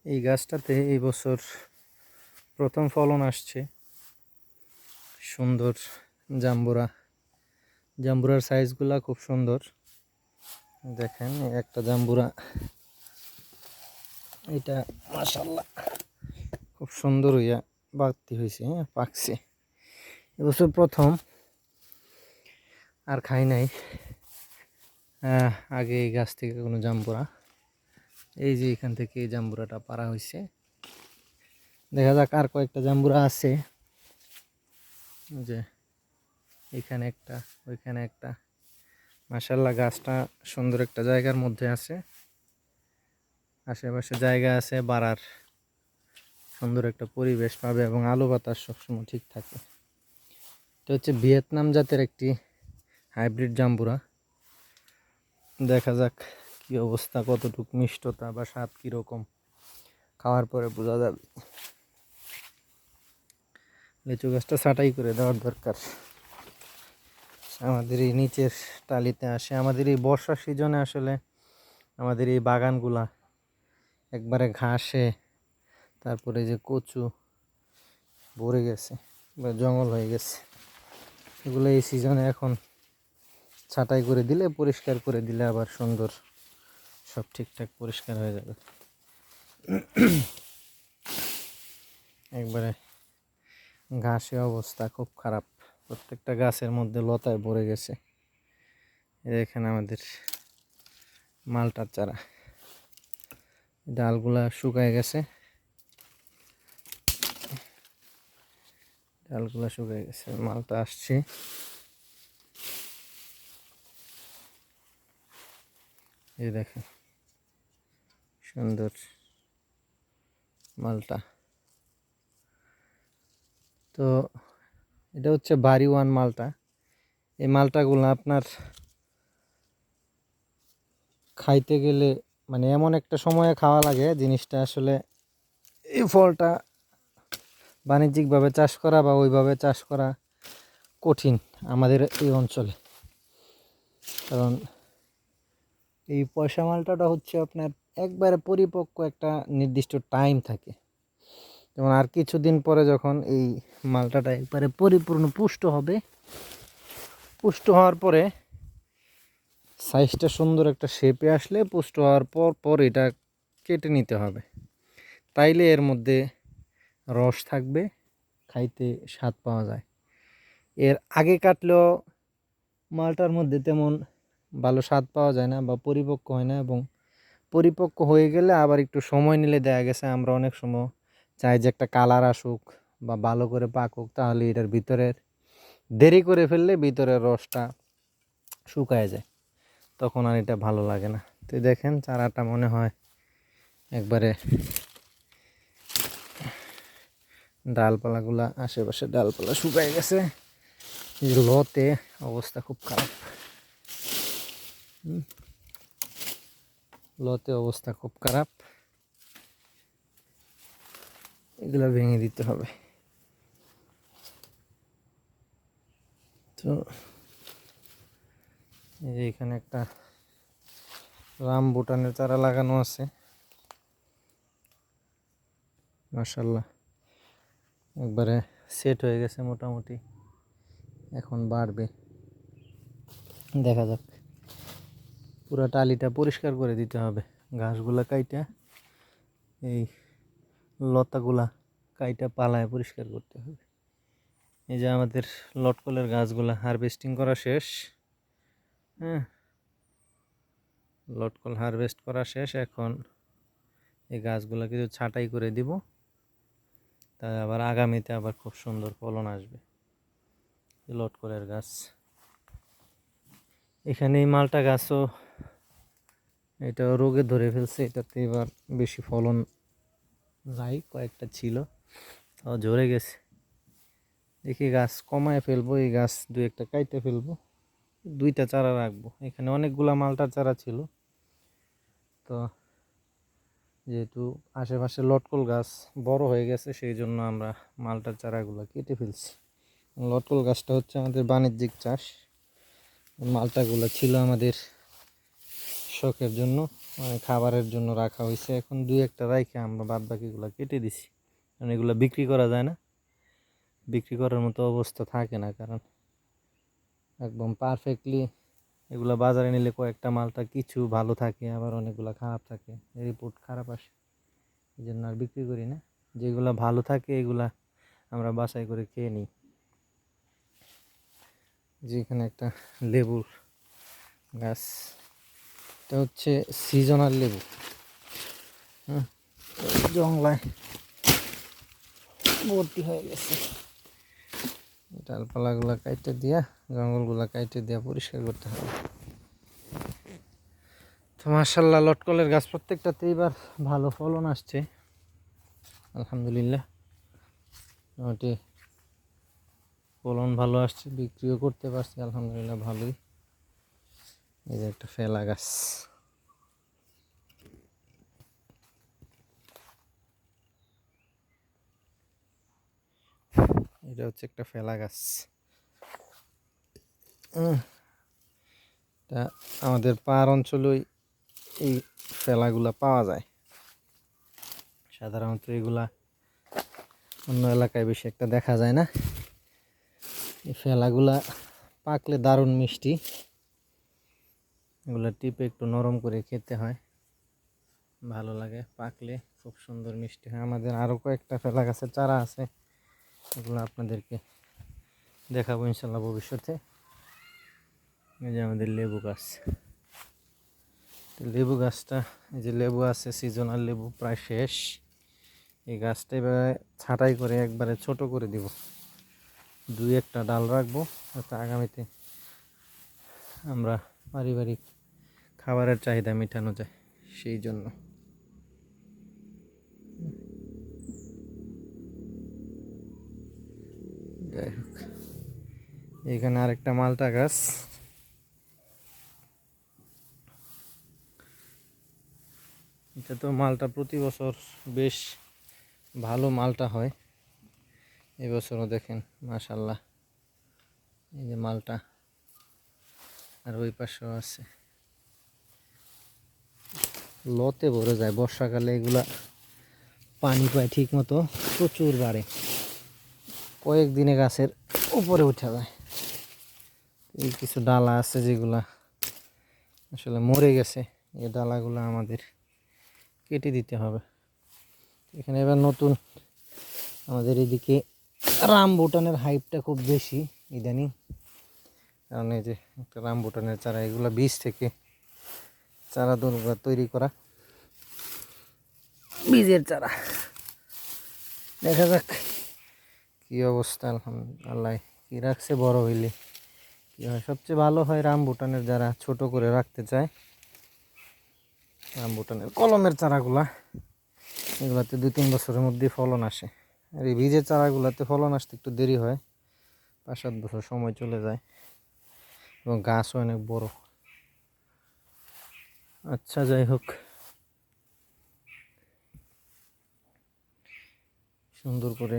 এই গাছটাতে এই বছর প্রথম ফলন আসছে। সুন্দর জাম্বুরার সাইজগুলা খুব সুন্দর। দেখেন একটা জাম্বুরা, এটা মাশাআল্লাহ খুব সুন্দর হইয়া বাড়তি হয়েছে, পাকছে এবছর প্রথম। আর খাই নাই আগে এই গাছ থেকে কোনো জাম্বুরা। এই যে এখান থেকে এই জাম্বুরাটা পারা হয়েছে। দেখা যাক আর কয়েকটা জাম্বুরা আছে, যে এখানে একটা, ওইখানে একটা। মাশাআল্লাহ গাছটা সুন্দর একটা জায়গার মধ্যে আছে, আশেপাশে জায়গা আছে, বাড়ার সুন্দর একটা পরিবেশ পাবে এবং আলো বাতাস সবসময় ঠিক থাকে। এটা হচ্ছে ভিয়েতনাম জাতের একটি হাইব্রিড জাম্বুরা। দেখা যাক কি অবস্থা, কতটুক মিষ্টতা বা স্বাদ কীরকম, খাওয়ার পরে বোঝা যাবে। লিচু গাছটা ছাঁটাই করে দেওয়ার দরকার। আমাদের এই নিচের টালিতে আসে, আমাদের এই বর্ষা সিজনে আসলে আমাদের এই বাগানগুলা একবারে ঘাসে, তারপরে যে কচু ভরে গেছে বা জঙ্গল হয়ে গেছে। এগুলো এই সিজনে এখন ছাঁটাই করে দিলে, পরিষ্কার করে দিলে আবার সুন্দর সব ঠিকঠাক পরিষ্কার হয়ে যাবে। একবারে ঘাসে অবস্থা খুব খারাপ, প্রত্যেকটা গাছের মধ্যে লতায় ভরে গেছে। এখানে আমাদের মালটার চারা, ডালগুলা শুকায় গেছে, ডালগুলা শুকায় গেছে, মালটা আসছে। এই দেখেন সুন্দর মালটা। তো এটা হচ্ছে বাড়ি ওয়ান মালটা। এই মালটাগুলো আপনার খাইতে গেলে মানে এমন একটা সময়ে খাওয়া লাগে, জিনিসটা আসলে এই ফলটা বাণিজ্যিকভাবে চাষ করা বা ওইভাবে চাষ করা কঠিন আমাদের এই অঞ্চলে। কারণ এই পয়সা মালটাটা হচ্ছে আপনার একবারে পরিপক্ক একটা নির্দিষ্ট টাইম থাকে। যেমন আর কিছুদিন পরে যখন এই মালটাটা একবারে পরিপূর্ণ পুষ্ট হবে, পুষ্ট হওয়ার পরে সাইজটা সুন্দর একটা শেপে আসলে, পুষ্ট হওয়ার পর এটা কেটে নিতে হবে। তাইলে এর মধ্যে রস থাকবে, খাইতে স্বাদ পাওয়া যায়। এর আগে কাটলেও মালটার মধ্যে তেমন ভালো স্বাদ পাওয়া যায় না বা পরিপক্ক হয় না, এবং পরিপক্ক হয়ে গেলে আবার একটু সময় নিলে দেখা গেছে আমরা অনেক সময় চাই যে একটা কালার আসুক বা ভালো করে পাকুক, তাহলে এটার ভিতরের দেরি করে ফেললে ভিতরের রসটা শুকায় যায়, তখন আর এটা ভালো লাগে না। তো দেখেন চারাটা মনে হয় একবারে ডালপালাগুলা, আশেপাশে ডালপালা শুকায় গেছে। লতে অবস্থা খুব খারাপ, লতে অবস্থা খুব খারাপ, এগুলো ভেঙে দিতে হবে। তো এই যে এখানে একটা রামবুটানের চারা লাগানো আছে, মাশাআল্লাহ একবারে সেট হয়ে গেছে মোটামুটি, এখন বাড়বে। দেখা যাক, পুরো টালিটা পরিষ্কার করে দিতে হবে, ঘাসগুলা কাইটা, এই লতাগুলা কাইটা পালায় পরিষ্কার করতে হবে। এই যে আমাদের লটকলের গাছগুলা হারভেস্টিং করা শেষ। হ্যাঁ, লটকল হারভেস্ট করা শেষ। এখন এই গাছগুলা কিছু ছাঁটাই করে দিব, তাই আবার আগামীতে আবার খুব সুন্দর ফলন আসবে। লটকলের গাছ, এখানে এই মালটা গাছও এটা রোগে ধরে ফেলছে, এটাতে এবার বেশি ফলন নাই, কয়েকটা ছিল তাও ঝরে গেছে। দেখি গাছ কমায় ফেলবো, এই গাছ দু একটা কাইটে ফেলবো, দুইটা চারা রাখবো। এখানে অনেকগুলা মালটার চারা ছিল, তো যেহেতু আশেপাশে লটকল গাছ বড় হয়ে গেছে, সেই জন্য আমরা মালটার চারাগুলো কেটে ফেলছি। লটকল গাছটা হচ্ছে আমাদের বাণিজ্যিক চাষ, মালটাগুলো ছিল আমাদের শখের জন্য। মানে খাবারের জন্য রাখা হয়েছে। এখন দুই একটা রাইখে আমরা বাদ বাকিগুলো কেটে দিছি, কারণ এগুলো বিক্রি করা যায় না, বিক্রি করার মতো অবস্থা থাকে না, কারণ একদম পারফেক্টলি এগুলো বাজারে নিলে কয়েকটা মালটা কিছু ভালো থাকে, আবার অনেকগুলো খারাপ থাকে, রিপোর্ট খারাপ আসে, এই জন্য আর বিক্রি করি না। যেগুলো ভালো থাকে এগুলা আমরা বাছাই করে খেয়ে নিই। যেখানে একটা লেবুর গাছ, এটা হচ্ছে সিজনাল লেবু। হ্যাঁ, জংলায় ভর্তি হয়ে গেছে। ডালপালাগুলা কাইটে দিয়া, জঙ্গলগুলা কাইটে দিয়া পরিষ্কার করতে হবে। তো মাশাআল্লাহ লটকলের গাছ প্রত্যেকটাতে এবার ভালো ফলন আসছে, আলহামদুলিল্লাহ। মোটামুটি ফলন ভালো আসছে, বিক্রিও করতে পারছি আলহামদুলিল্লাহ ভালোই। এই যে একটা ফেলা গাছ, এটা হচ্ছে একটা ফেলা গাছ। তা আমাদের পাহাড় অঞ্চলেই এই ফেলাগুলা পাওয়া যায়, সাধারণত এগুলা অন্য এলাকায় বেশি একটা দেখা যায় না। এই ফেলাগুলা পাকলে দারুণ মিষ্টি, এগুলা টিপে একটু নরম করে খেতে হয়, ভালো লাগে, পাকলে খুব সুন্দর মিষ্টি হয়। আমাদের আরও কয়েকটা ফেলা গাছের চারা আছে, এগুলো আপনাদেরকে দেখাবো ইনশাল্লাহ ভবিষ্যতে। এই যে আমাদের লেবু গাছ, লেবু গাছটা, এই যে লেবু আছে, সিজনাল লেবু প্রায় শেষ। এই গাছটা এবারে ছাঁটাই করে একবারে ছোট করে দিব, দুই একটা ডাল রাখবো, যাতে আগামীতে আমরা পারিবারিক খাবারের চাহিদা মেটানো যায়, সেই জন্য। যাই হোক, এখানে আরেকটা মালটা গাছ, এটা তো মালটা প্রতি বছর বেশ ভালো মালটা হয়, এবছরও দেখেন মাশাআল্লাহ। এই যে মালটা, আর ওই পাশেও আছে, লতে ভরে যায় বর্ষাকালে, এগুলা পানি পায় ঠিক মতো, প্রচুর বাড়ে, কয়েকদিনে গাছের উপরে উঠে যায়। এই কিছু ডালা আছে যেগুলা আসলে মরে গেছে, এই ডালাগুলো আমাদের কেটে দিতে হবে। এখানে এবার নতুন আমাদের এদিকে রামবুটানের হাইপটা খুব বেশি ইদানিং, কারণ এই যে একটা রামবুটানের চারা, এগুলো বীজ থেকে চারা দোলগুলা তৈরি করা, বীজের চারা। দেখা যাক কি অবস্থা, আল্লাহ কি রাখছে, বড় হইলে কি হয়। সবচেয়ে ভালো হয় রামবুটানের, যারা ছোট করে রাখতে চায়, রামবুটানের কলমের চারাগুলা, এগুলাতে 2-3 বছরের মধ্যে ফলন আসে। আর এই বীজের চারাগুলাতে ফলন আসতে একটু দেরি হয়, 5-7 বছর সময় চলে যায়, এবং গাছও অনেক বড়। আচ্ছা, যাই হোক, সুন্দর করে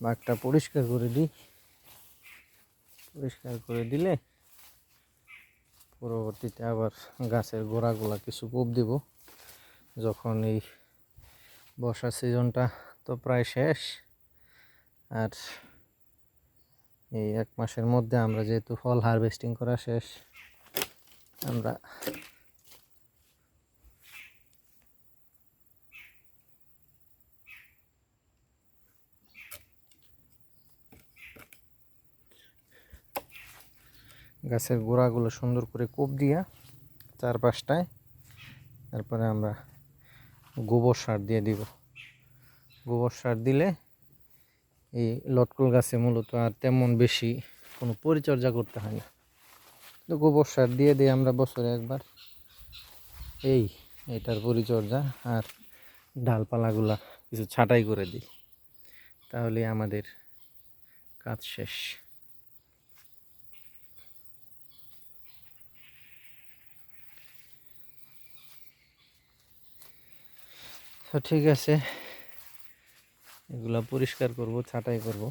বাগটা পরিষ্কার করে দিই, পরিষ্কার করে দিলে পরবর্তীতে আবার গাছের গোড়াগুলা কিছু কোপ দিব, যখন এই বর্ষার সিজনটা তো প্রায় শেষ, আর এই 1 মাসের মধ্যে আমরা যেহেতু ফল হারভেস্টিং করা শেষ, আমরা গাছের গোড়াগুলো সুন্দর করে কোপ দিয়া চারপাশটায়, তারপরে আমরা গোবর সার দিয়ে দিব। গোবর সার দিলে এই লটকল গাছে মূলত আর তেমন বেশি কোনো পরিচর্যা করতে হয় না, তো গোবর সার দিয়ে দিই আমরা বছরে একবার, এটার পরিচর্যা, আর ডালপালাগুলা কিছু ছাঁটাই করে দিই, তাহলে আমাদের কাজ শেষ। তো ঠিক আছে, এগুলা পরিষ্কার করব, ছাঁটাই করব,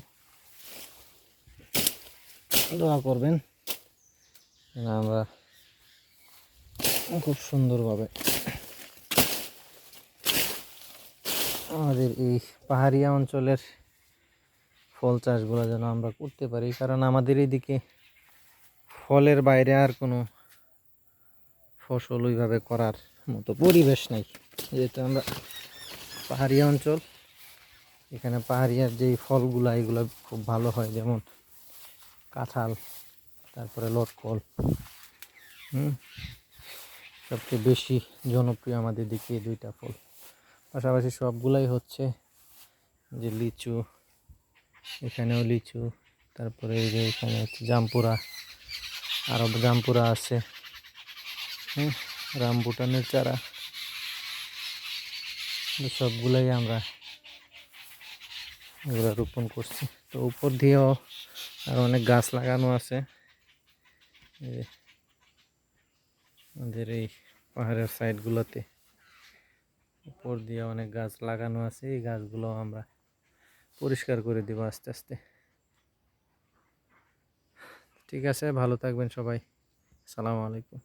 দোয়া করবেন আমরা খুব সুন্দরভাবে আমাদের এই পাহাড়িয়া অঞ্চলের ফল চাষগুলো যেন আমরা করতে পারি, কারণ আমাদের এইদিকে ফলের বাইরে আর কোনো ফসল ওইভাবে করার মতো পরিবেশ নাই। যেহেতু আমরা পাহাড়িয়া অঞ্চল, এখানে পাহাড়িয়ার যেই ফলগুলো এগুলো খুব ভালো হয়, যেমন কাঁঠাল, তারপরে লটকল, সবচেয়ে বেশি জনপ্রিয় আমাদের দিকে এই দুইটা ফল। পাশাপাশি সবগুলাই হচ্ছে যে লিচু, এখানেও লিচু, তারপরে এই যে এখানে হচ্ছে জামপুরা, আরও জামপুরা আছে, রামবুটানের চারা, সবগুলাই আমরা এগুলো রোপণ করছি। তো উপর দিয়েও আর অনেক গাছ লাগানো আছে, আমাদের এই পাহাড়ের সাইডগুলোতে উপর দিয়ে অনেক গাছ লাগানো আছে। এই গাছগুলো আমরা পরিষ্কার করে দেবো আস্তে আস্তে। ঠিক আছে, ভালো থাকবেন সবাই। আসসালামু আলাইকুম।